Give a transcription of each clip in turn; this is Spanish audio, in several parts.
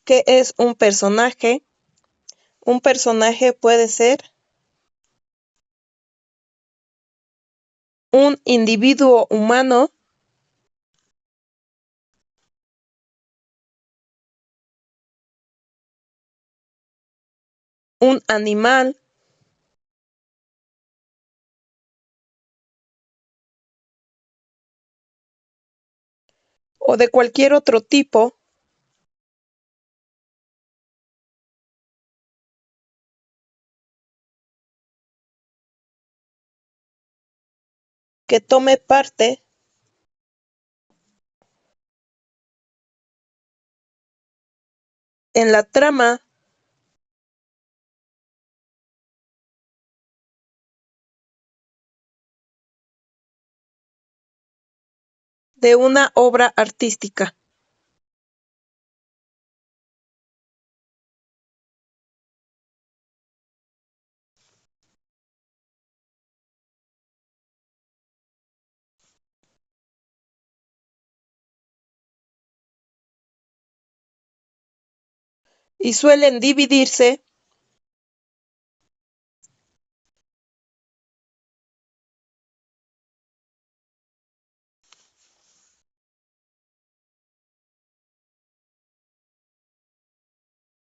¿Qué es un personaje? Un personaje puede ser un individuo humano, un animal, o de cualquier otro tipo que tome parte en la trama de una obra artística. Y suelen dividirse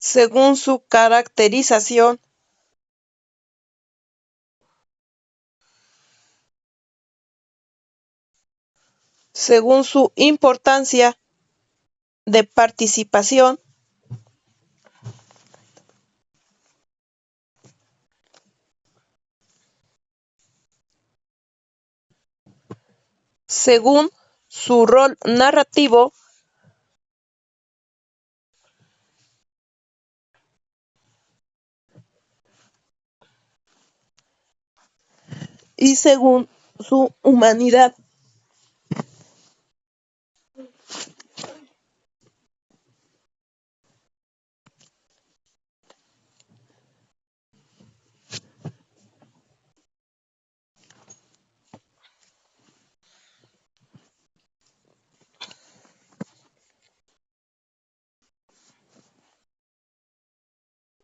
según su caracterización, según su importancia de participación, según su rol narrativo y según su humanidad.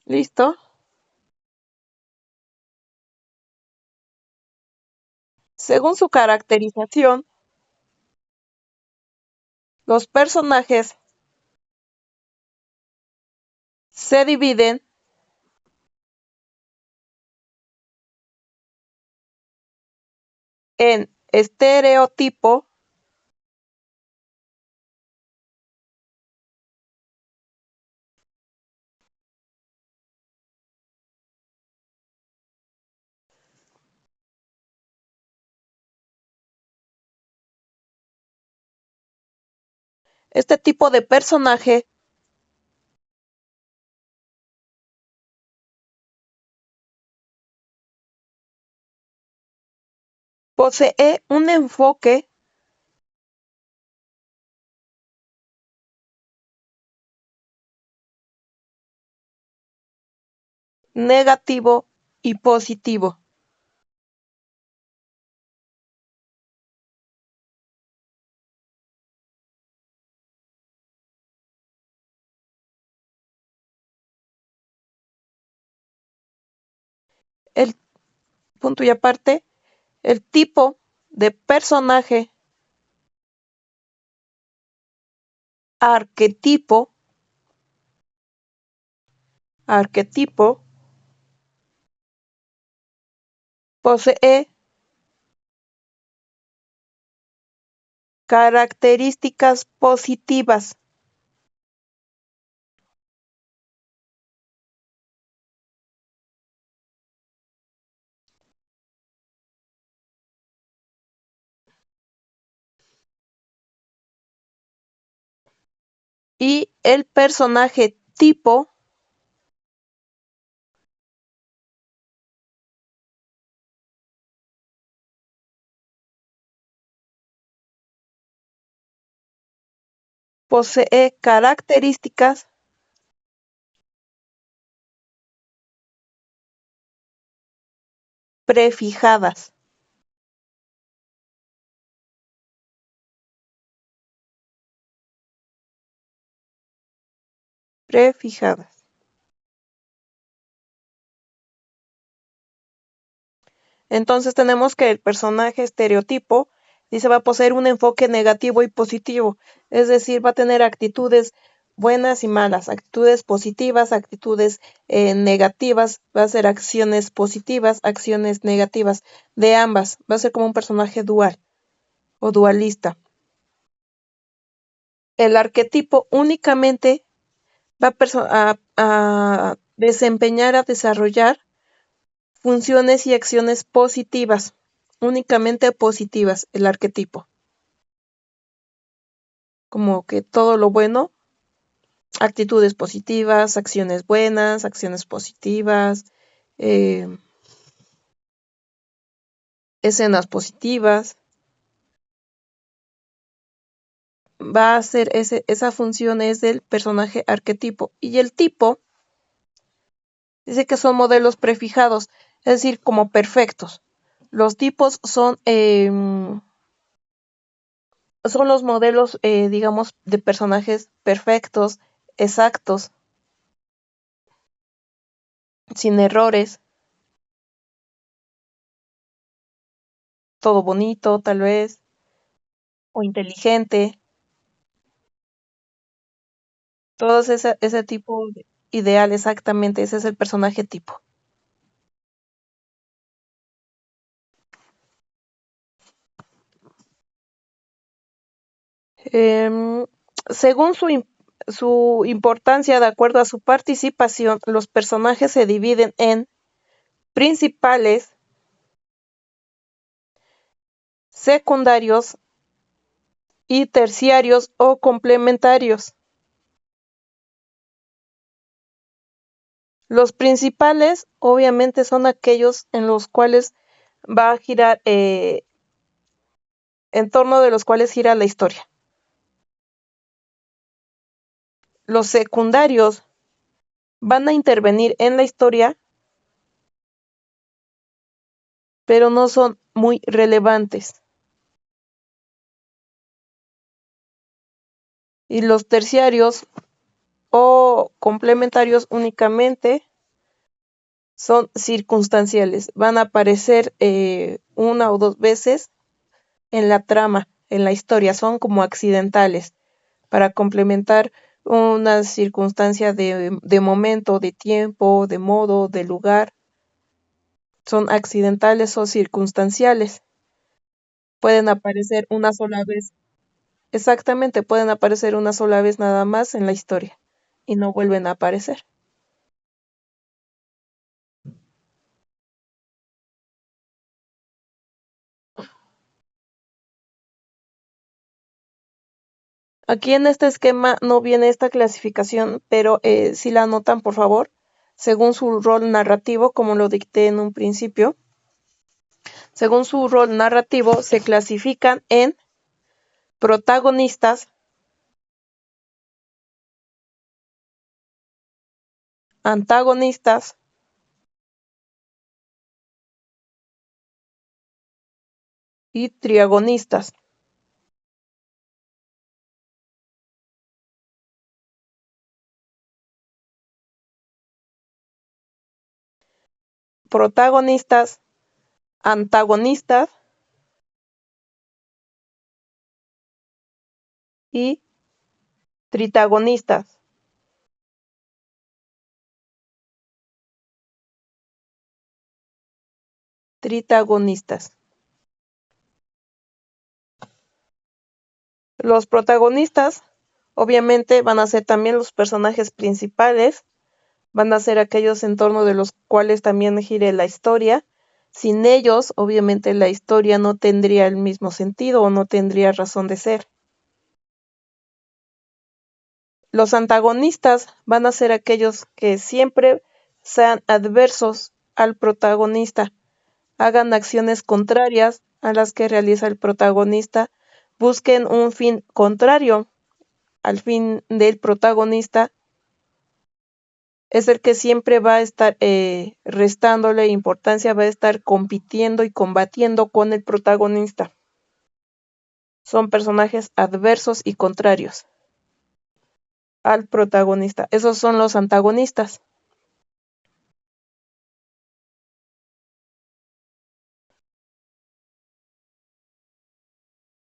¿Listo? Según su caracterización, los personajes se dividen en estereotipo, este tipo de personaje posee un enfoque negativo y positivo. El punto y aparte, el tipo de personaje arquetipo, arquetipo posee características positivas y el personaje tipo posee características prefijadas. prefijadas. Entonces tenemos que el personaje estereotipo dice va a poseer un enfoque negativo y positivo, es decir, va a tener actitudes buenas y malas, actitudes positivas, actitudes negativas, va a ser acciones positivas, acciones negativas, de ambas, va a ser como un personaje dual o dualista. El arquetipo únicamente va a desempeñar, a desarrollar funciones y acciones positivas, únicamente positivas, el arquetipo. Como que todo lo bueno, actitudes positivas, acciones buenas, acciones positivas, eh, escenas positivas. Va a ser esa función es del personaje arquetipo. Y el tipo dice que son modelos prefijados, es decir, como perfectos. Los tipos son los modelos, digamos, de personajes perfectos, exactos, sin errores, todo bonito, tal vez, o inteligente, todo ese tipo de ideal, exactamente, ese es el personaje tipo. Em, según su importancia, de acuerdo a su participación, los personajes se dividen en principales, secundarios y terciarios o complementarios. Los principales, obviamente, son aquellos en los cuales va a girar, en torno de los cuales gira la historia. Los secundarios van a intervenir en la historia, pero no son muy relevantes. Y los terciarios o complementarios únicamente son circunstanciales. Van a aparecer una o dos veces en la trama, en la historia. Son como accidentales para complementar una circunstancia de momento, de tiempo, de modo, de lugar. Son accidentales o circunstanciales. Pueden aparecer una sola vez. Exactamente, pueden aparecer una sola vez nada más en la historia y no vuelven a aparecer. Aquí en este esquema no viene esta clasificación, pero si la anotan, por favor, según su rol narrativo, como lo dicté en un principio. Según su rol narrativo, se clasifican en protagonistas, antagonistas y triagonistas. Protagonistas, antagonistas y tritagonistas. Tritagonistas. Los protagonistas, obviamente, van a ser también los personajes principales, van a ser aquellos en torno de los cuales también gire la historia. Sin ellos, obviamente, la historia no tendría el mismo sentido o no tendría razón de ser. Los antagonistas van a ser aquellos que siempre sean adversos al protagonista, hagan acciones contrarias a las que realiza el protagonista, busquen un fin contrario al fin del protagonista, es el que siempre va a estar restándole importancia, va a estar compitiendo y combatiendo con el protagonista. Son personajes adversos y contrarios. al protagonista. Esos son los antagonistas.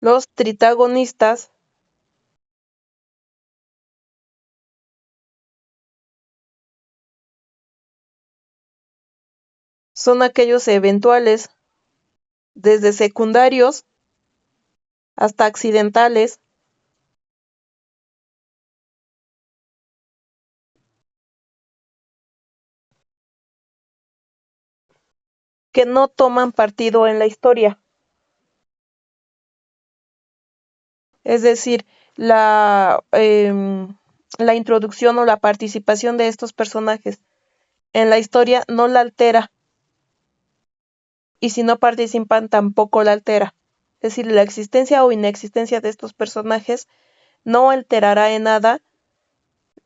Los tritagonistas son aquellos eventuales, desde secundarios hasta accidentales, que no toman partido en la historia. Es decir, la introducción o la participación de estos personajes en la historia no la altera, y si no participan tampoco la altera. Es decir, la existencia o inexistencia de estos personajes no alterará en nada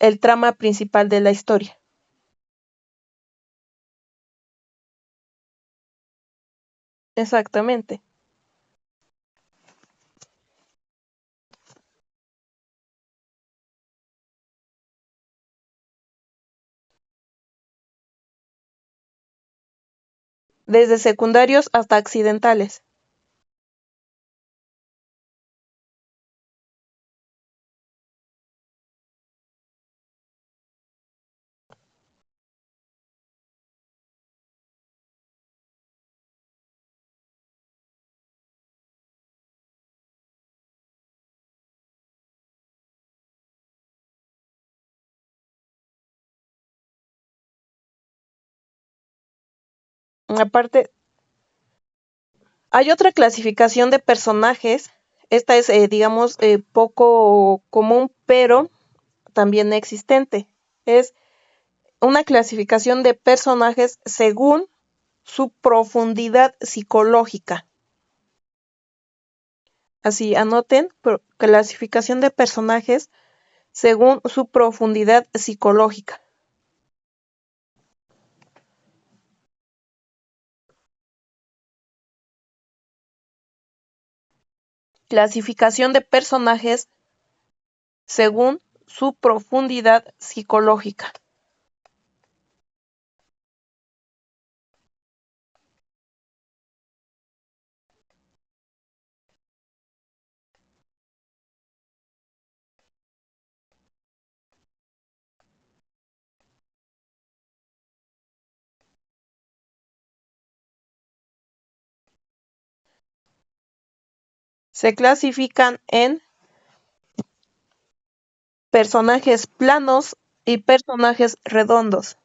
el trama principal de la historia. Exactamente. Desde secundarios hasta accidentales. Aparte, hay otra clasificación de personajes. Esta es, digamos, poco común, pero también existente. Es una clasificación de personajes según su profundidad psicológica. Así, anoten, clasificación de personajes según su profundidad psicológica. Clasificación de personajes según su profundidad psicológica. Se clasifican en personajes planos y personajes redondos.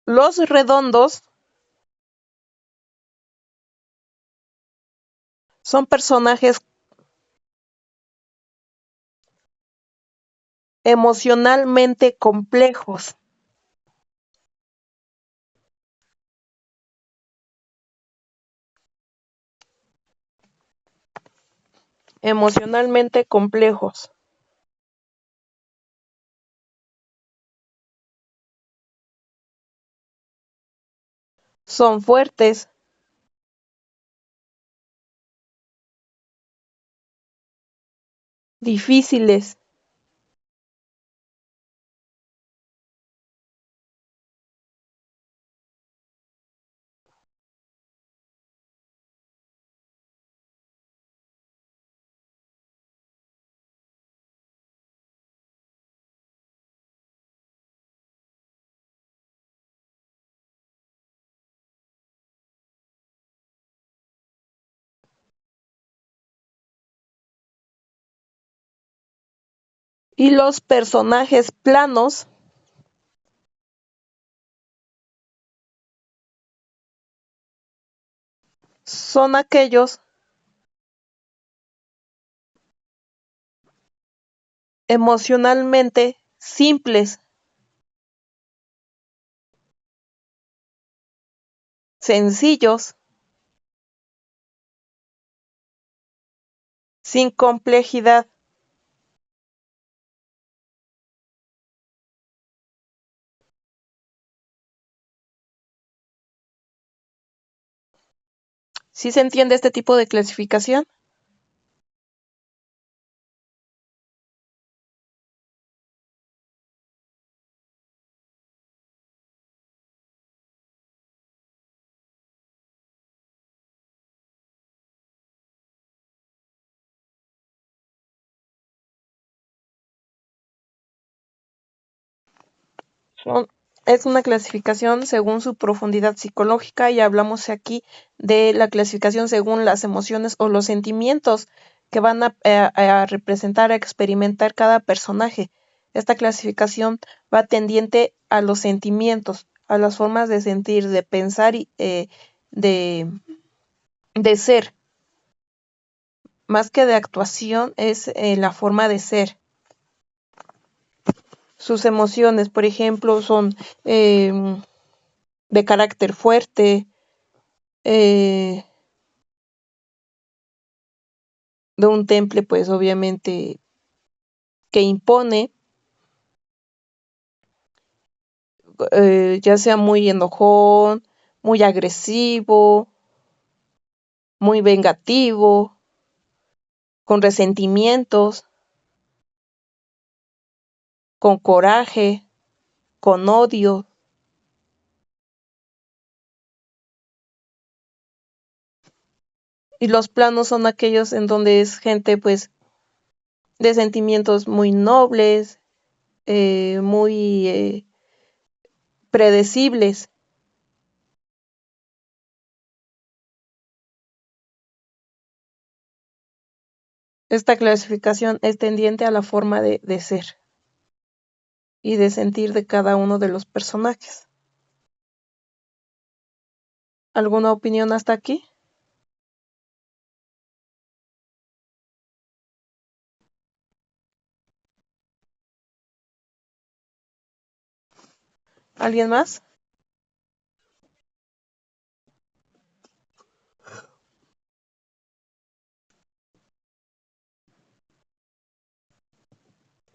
Los redondos son personajes emocionalmente complejos. Emocionalmente complejos. Son fuertes, difíciles, y los personajes planos son aquellos emocionalmente simples, sencillos, sin complejidad. ¿Sí se entiende este tipo de clasificación? Son- es una clasificación según su profundidad psicológica y hablamos aquí de la clasificación según las emociones o los sentimientos que van a representar, a experimentar cada personaje. Esta clasificación va tendiente a los sentimientos, a las formas de sentir, de pensar y de, de ser. Más que de actuación, es la forma de ser. Sus emociones, por ejemplo, son de carácter fuerte, eh, de un temple, pues obviamente que impone, ya sea muy enojón, muy agresivo, muy vengativo, con resentimientos, con coraje, con odio. Y los planos son aquellos en donde es gente, pues, de sentimientos muy nobles, muy predecibles. Esta clasificación es tendiente a la forma de ser y de sentir de cada uno de los personajes. ¿Alguna opinión hasta aquí? ¿Alguien más?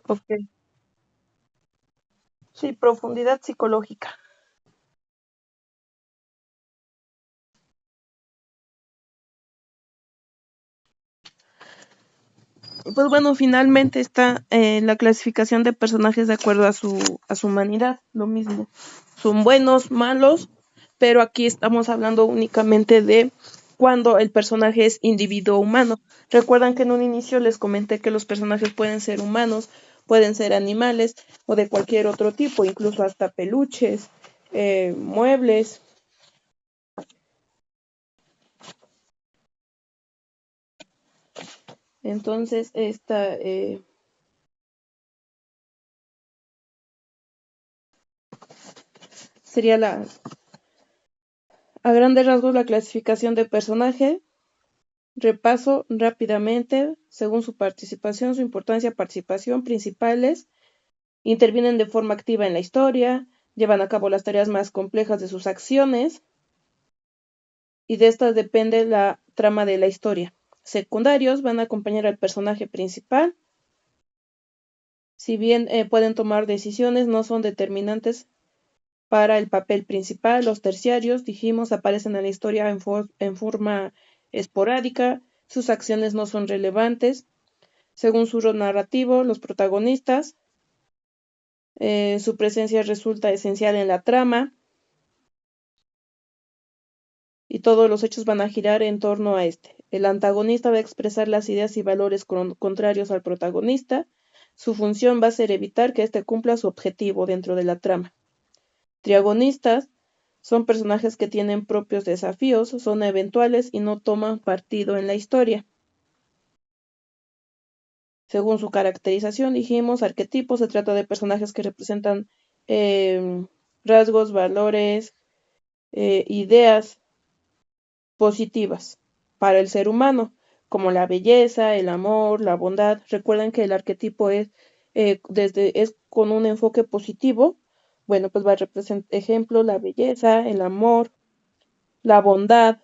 Ok. Sí, profundidad psicológica. Pues bueno, finalmente está la clasificación de personajes de acuerdo a su humanidad, lo mismo. Son buenos, malos, pero aquí estamos hablando únicamente de cuando el personaje es individuo humano. Recuerdan que en un inicio les comenté que los personajes pueden ser humanos, pueden ser animales o de cualquier otro tipo, incluso hasta peluches, muebles. Entonces, esta sería a grandes rasgos la clasificación de personaje. Repaso rápidamente, según su participación, su importancia, participación principales, intervienen de forma activa en la historia, llevan a cabo las tareas más complejas de sus acciones y de estas depende la trama de la historia. Secundarios van a acompañar al personaje principal, si bien pueden tomar decisiones, no son determinantes para el papel principal. Los terciarios, dijimos, aparecen en la historia en forma esporádica, sus acciones no son relevantes. Según su rol narrativo, los protagonistas, su presencia resulta esencial en la trama y todos los hechos van a girar en torno a este. El antagonista va a expresar las ideas y valores contrarios al protagonista. Su función va a ser evitar que éste cumpla su objetivo dentro de la trama. Triagonistas son personajes que tienen propios desafíos, son eventuales y no toman partido en la historia. Según su caracterización, dijimos, arquetipos, se trata de personajes que representan rasgos, valores, ideas positivas para el ser humano, como la belleza, el amor, la bondad. Recuerden que el arquetipo es con un enfoque positivo. Bueno, pues va a representar, ejemplo, la belleza, el amor, la bondad.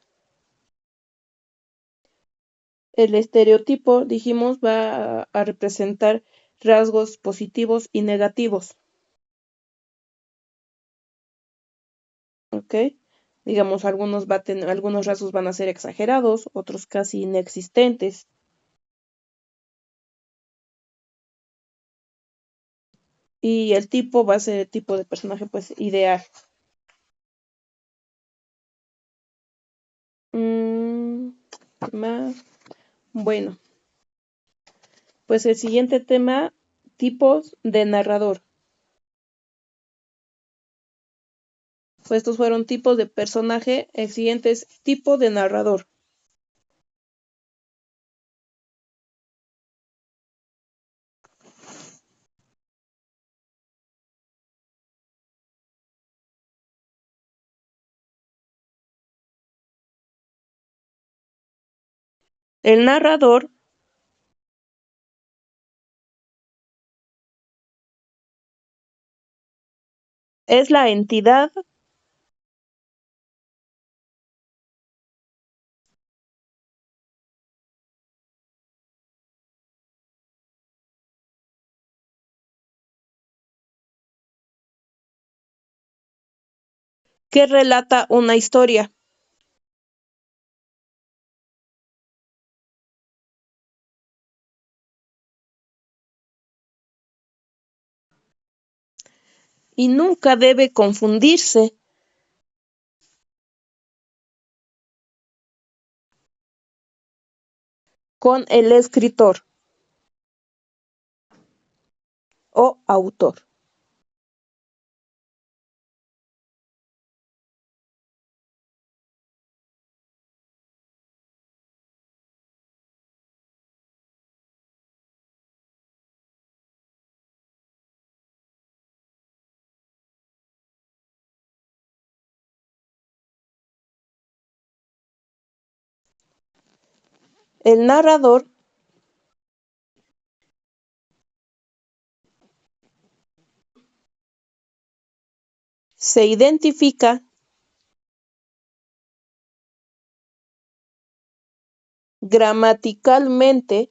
El estereotipo, dijimos, va a representar rasgos positivos y negativos. ¿Ok? Digamos, algunos rasgos van a ser exagerados, otros casi inexistentes. Y el tipo va a ser el tipo de personaje pues ideal. Mm, más. Bueno, pues el siguiente tema, tipos de narrador. Pues estos fueron tipos de personaje, el siguiente es tipo de narrador. El narrador es la entidad que relata una historia. Y nunca debe confundirse con el escritor o autor. El narrador se identifica gramaticalmente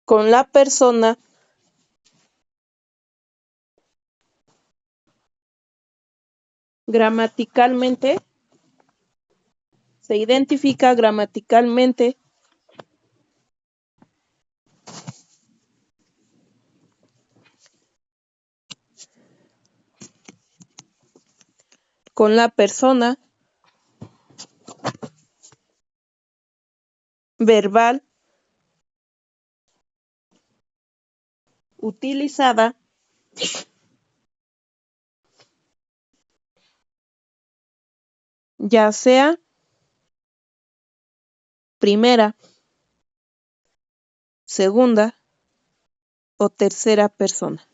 con la persona gramaticalmente, se identifica gramaticalmente con la persona verbal utilizada ya sea primera, segunda o tercera persona.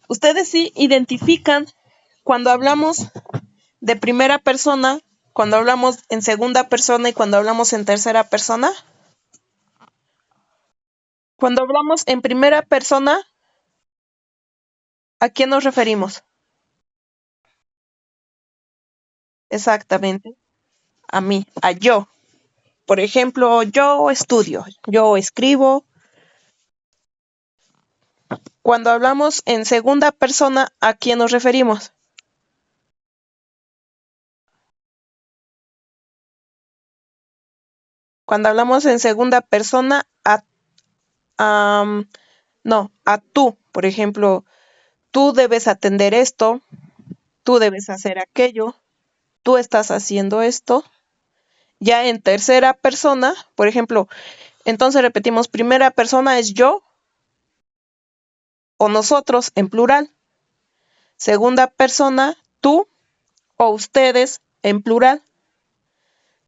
Ustedes sí identifican cuando hablamos de primera persona, cuando hablamos en segunda persona y cuando hablamos en tercera persona. Cuando hablamos en primera persona, ¿a quién nos referimos? Exactamente, a mí, a yo. Por ejemplo, yo estudio, yo escribo. Cuando hablamos en segunda persona, ¿a quién nos referimos? Cuando hablamos en segunda persona, a no, a tú. Por ejemplo, tú debes atender esto, tú debes hacer aquello, tú estás haciendo esto. Ya en tercera persona, por ejemplo, entonces repetimos, primera persona es yo o nosotros en plural. Segunda persona, tú o ustedes en plural.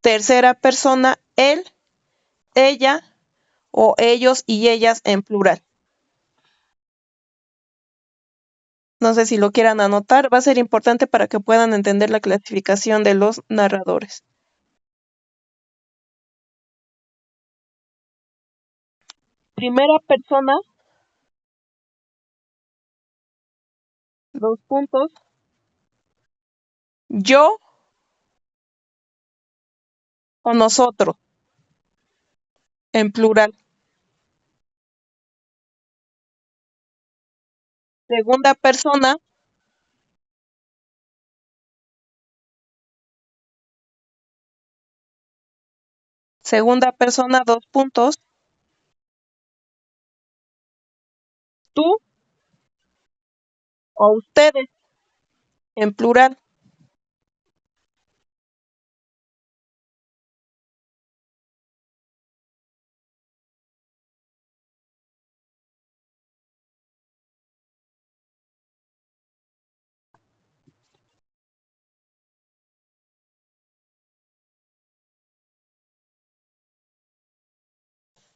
Tercera persona, él, ella o ellos y ellas en plural. No sé si lo quieran anotar, va a ser importante para que puedan entender la clasificación de los narradores. Primera persona Dos puntos. Yo o nosotros, en plural. Segunda persona, segunda persona, dos puntos. Tú o ustedes, en plural.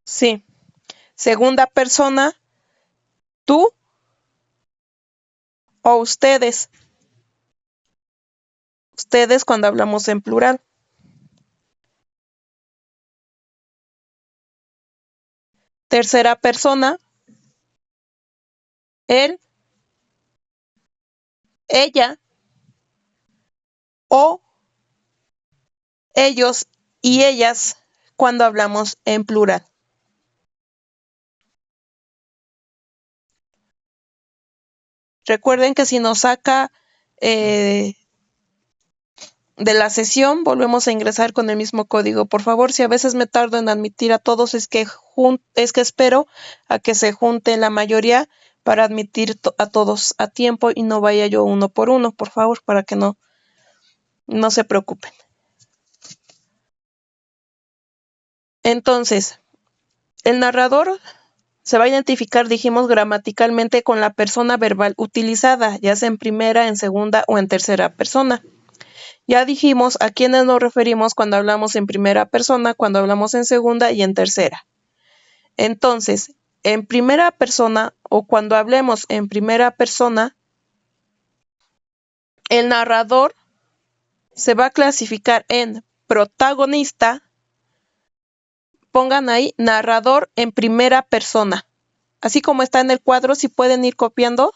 Sí. Segunda persona, tú o ustedes. Ustedes cuando hablamos en plural. Tercera persona, él, ella o ellos y ellas cuando hablamos en plural. Recuerden que si nos saca eh, de la sesión, volvemos a ingresar con el mismo código. Por favor, si a veces me tardo en admitir a todos, es que espero a que se junte la mayoría para admitir a todos a tiempo y no vaya yo uno por uno, por favor, para que no se preocupen. Entonces, el narrador se va a identificar, dijimos, gramaticalmente con la persona verbal utilizada, ya sea en primera, en segunda o en tercera persona. Ya dijimos a quiénes nos referimos cuando hablamos en primera persona, cuando hablamos en segunda y en tercera. Entonces, en primera persona o cuando hablemos en primera persona, el narrador se va a clasificar en protagonista. Pongan ahí narrador en primera persona. Así como está en el cuadro, si pueden ir copiando.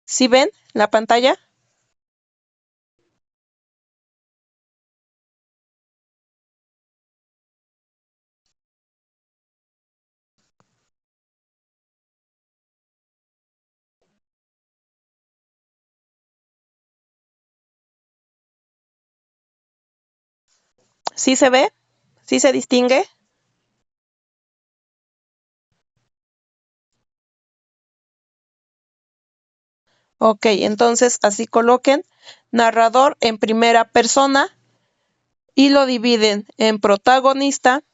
¿Sí ven la pantalla? ¿Sí se ve? ¿Sí se distingue? Ok, entonces así coloquen narrador en primera persona y lo dividen en protagonista,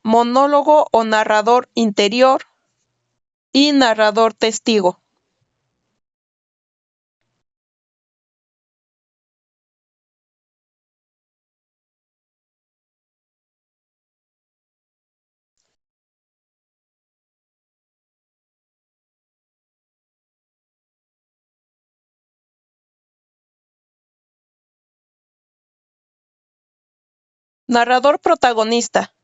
monólogo o narrador interior y narrador testigo. Narrador protagonista.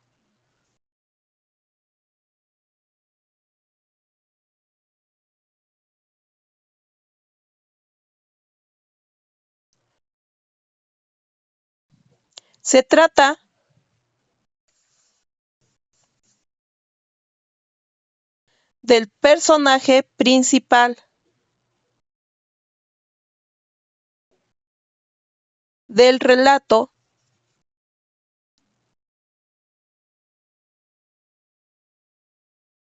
Se trata del personaje principal del relato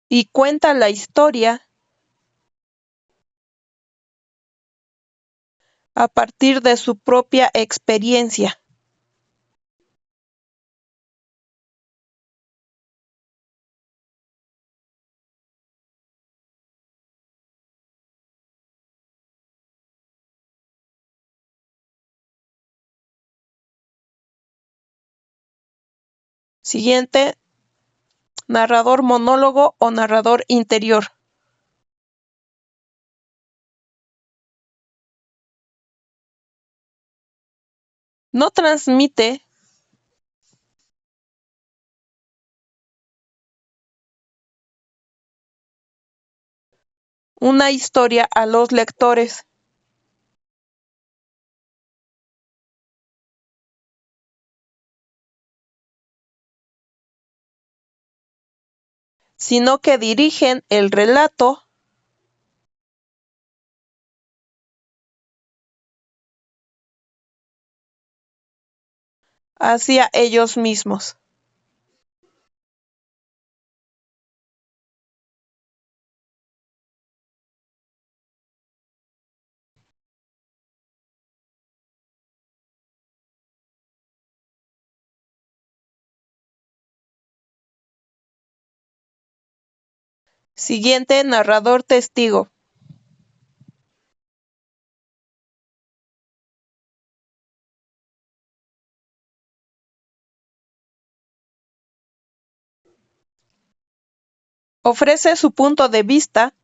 y cuenta la historia a partir de su propia experiencia. Siguiente, narrador monólogo o narrador interior. No transmite una historia a los lectores, sino que dirigen el relato hacia ellos mismos. Siguiente, narrador testigo. Ofrece su punto de vista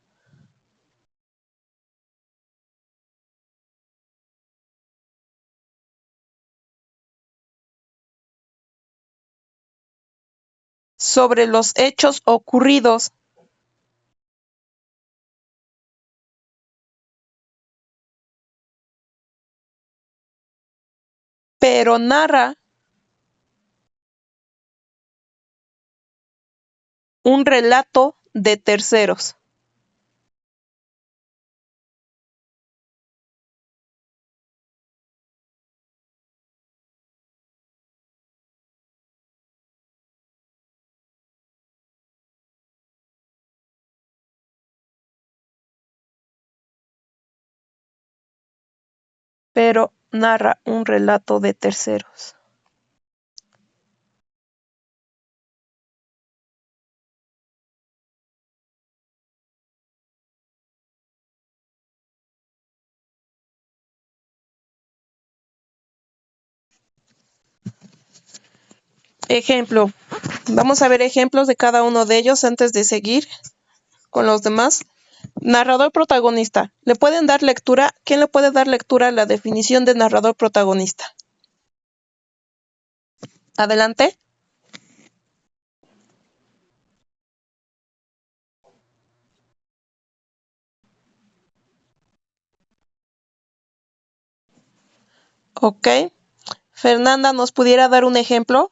sobre los hechos ocurridos, pero narra un relato de terceros. Pero narra un relato de terceros. Ejemplo. Vamos a ver ejemplos de cada uno de ellos antes de seguir con los demás. Narrador protagonista. ¿Le pueden dar lectura? ¿Quién le puede dar lectura a la definición de narrador protagonista? Adelante. Ok. Fernanda, ¿nos pudiera dar un ejemplo?